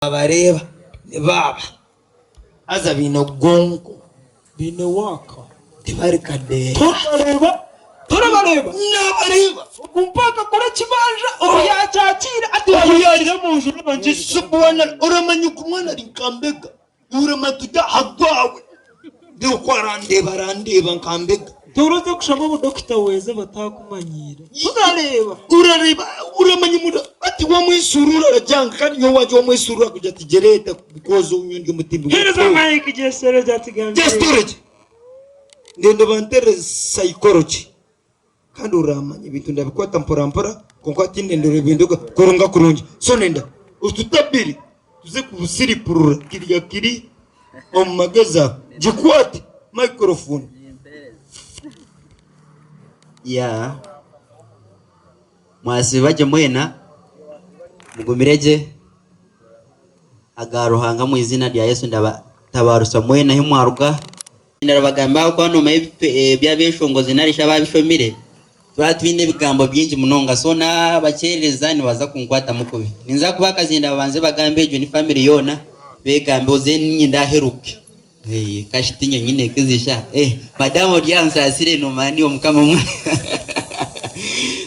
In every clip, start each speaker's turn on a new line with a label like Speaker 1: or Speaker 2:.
Speaker 1: abareba baba aza bino gonko bino waka tibarikade turabareba nabareba kumpaka kora kibanja oyacyakira ati oyarira mu njuru banje subwana uramanyuka umwana rinkambega uramatuja hagwawe byo kwarandeba nkambega turuze kushama mu dokita weze batakumanyira urareba uramanya muda ati wa mwisurura rajanga kandi yo waje wa mwisurura kujya tigereta because unyundi mutimbi hereza mike gesere jatigambe gestorage ndende bantere psychology kandi uramanya ibintu ndabikwata mpora konko ati ndende binduka koronga kurungi so nenda ututabiri tuze kubusiripurura kiri omagaza jikwati microphone
Speaker 2: ya mwasi baje mwena mugumireje agaruhanga mu izina rya Yesu ndabatabarusa mwena himwaruga ndarabagamba ko no bya bishongozi narisha babishomire twatwine bigambo byinji munonga sona bakereza ni baza kunkwata mukubi ninza kubakazinda babanze bagambe ejo ni family yona begambe ozenye ndaheruke kashitinyo nyine kizisha madamo diansa asire no mani omukama mwe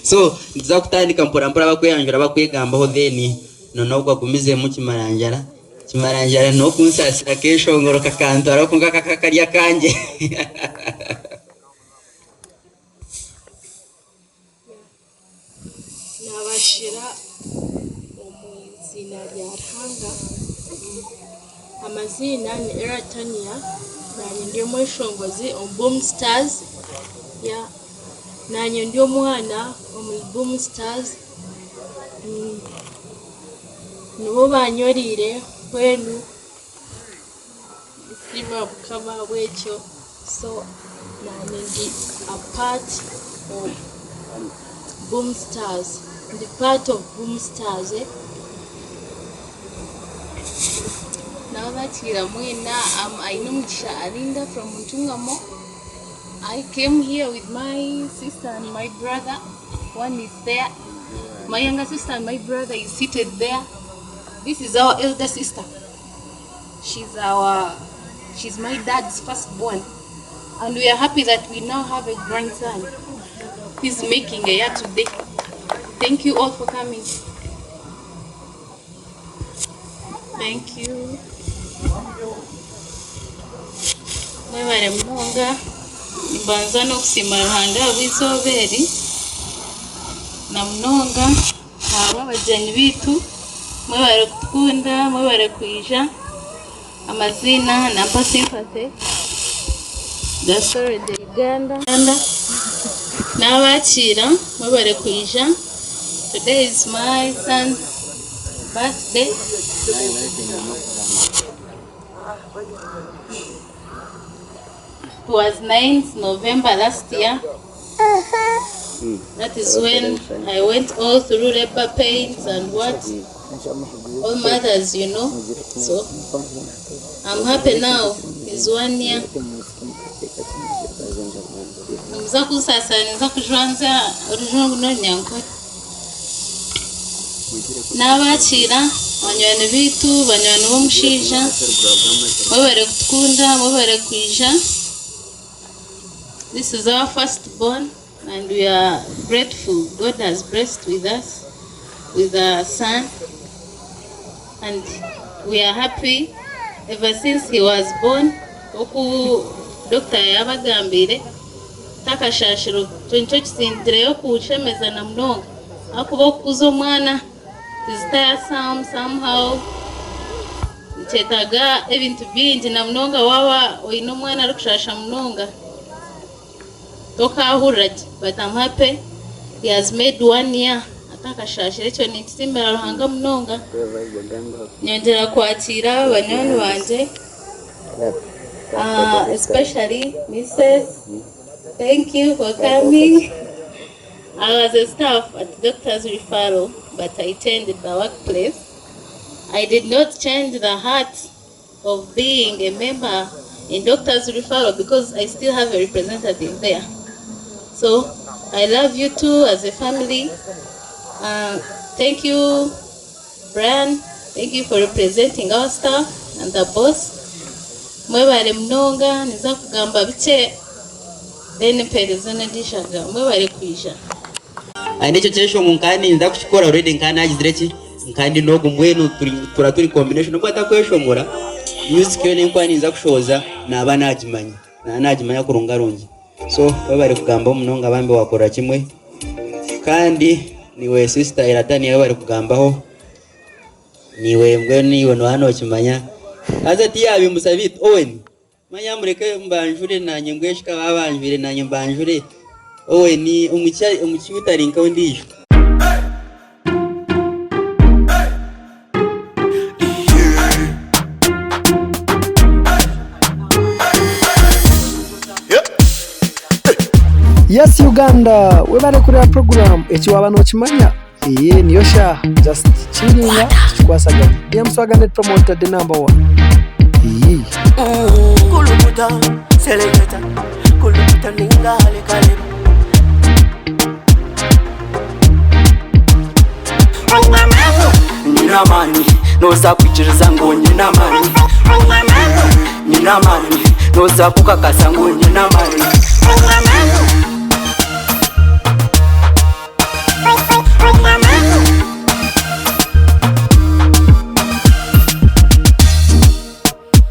Speaker 2: so ndiza kutandika mpora bakweyanjura bakwegamba ho then nono gwa kumize mu kimaranjara no kunsasira kesho ngoroka kantara kunga kakakarya kanje
Speaker 3: nabashira omuzina lya Ruhanga amazina ni Eratania nanye ndio mweshongozi Boom Stars ya nanye ndio mwana Boom Stars nubo banyorire kwenu sima bukama bwecyo so nanye ndi a part of Boom Stars the part of Boom Stars Now that here I know Arinda from Muntungamo. I came here with my sister and my brother. One is there. My younger sister and my brother is seated there. This is our elder sister. She's my dad's firstborn. And we are happy that we now have a grandson. He's making a year today. Thank you all for coming. Thank you. Mwebare munonga imbanza no kusima Ruhanga w'izoberi na munonga aba bajanye bitu mwebare kukunda mwebare kuija amazina na pasipate dasore de Uganda n'abakira mwebare kuija. Today is my son's birthday. It was 9th November last year. That is when I went all through labor pains and what all mothers, you know. So I'm happy now. It's 1 year. N'abakira banywana bitu banywana bomushija mwebare kutkunda mwebare kuija. This is our firstborn and we are grateful. God has blessed with us with a son and we are happy ever since he was born. Oku doctor yabagambire takashashiro toncho kisindire kushemeza na mnonga akuba kuzo mwana tizitaya somehow chetaga ebintu bingi na mnonga wawa oino mwana ari kushasha mnonga toka ahurati. But I'm happy he has made 1 year atakashasha echo nitisimbira Ruhanga mnonga nyongera kwakira banyoni banje especially Mrs. Thank you for coming. I was a staff at doctor's referral, but I changed the workplace. I did not change the heart of being a member in doctor's referral because I still have a representative there. So I love you too as a family. Thank you, Brian, Thank you for representing our staff and the boss. Mwebale mnonga niza kugamba biche then pereza nadishaga mwebale kuisha.
Speaker 2: Anicho chesho nkani nza kushikora already nkani agizireki nkandi nogo mwenu turaturi combination ubwo atakweshomora music yo n'inkwani nza kushoza nabana najimanya kurunga rungi so babare kugamba munonga bambe wakora kimwe kandi niwe sister iratani yawe bari kugambaho niwe mbwe niwe no hano kimanya aza tiyabi musabit Owen manya mureke mbanjure nanye ngweshika babanjure nanye mbanjure Owen umucyutari nkaho ndisho.
Speaker 4: Yes Uganda, we bari kureba program ekiwaba no kimanya niyo sha just chilling tukwasaga ya mswaga promoter the number 1
Speaker 5: kulukuta selector kulukuta ningale kale nina mani noza kuchiriza ngo nina mani nina mani noza kukakasa ngo nina mani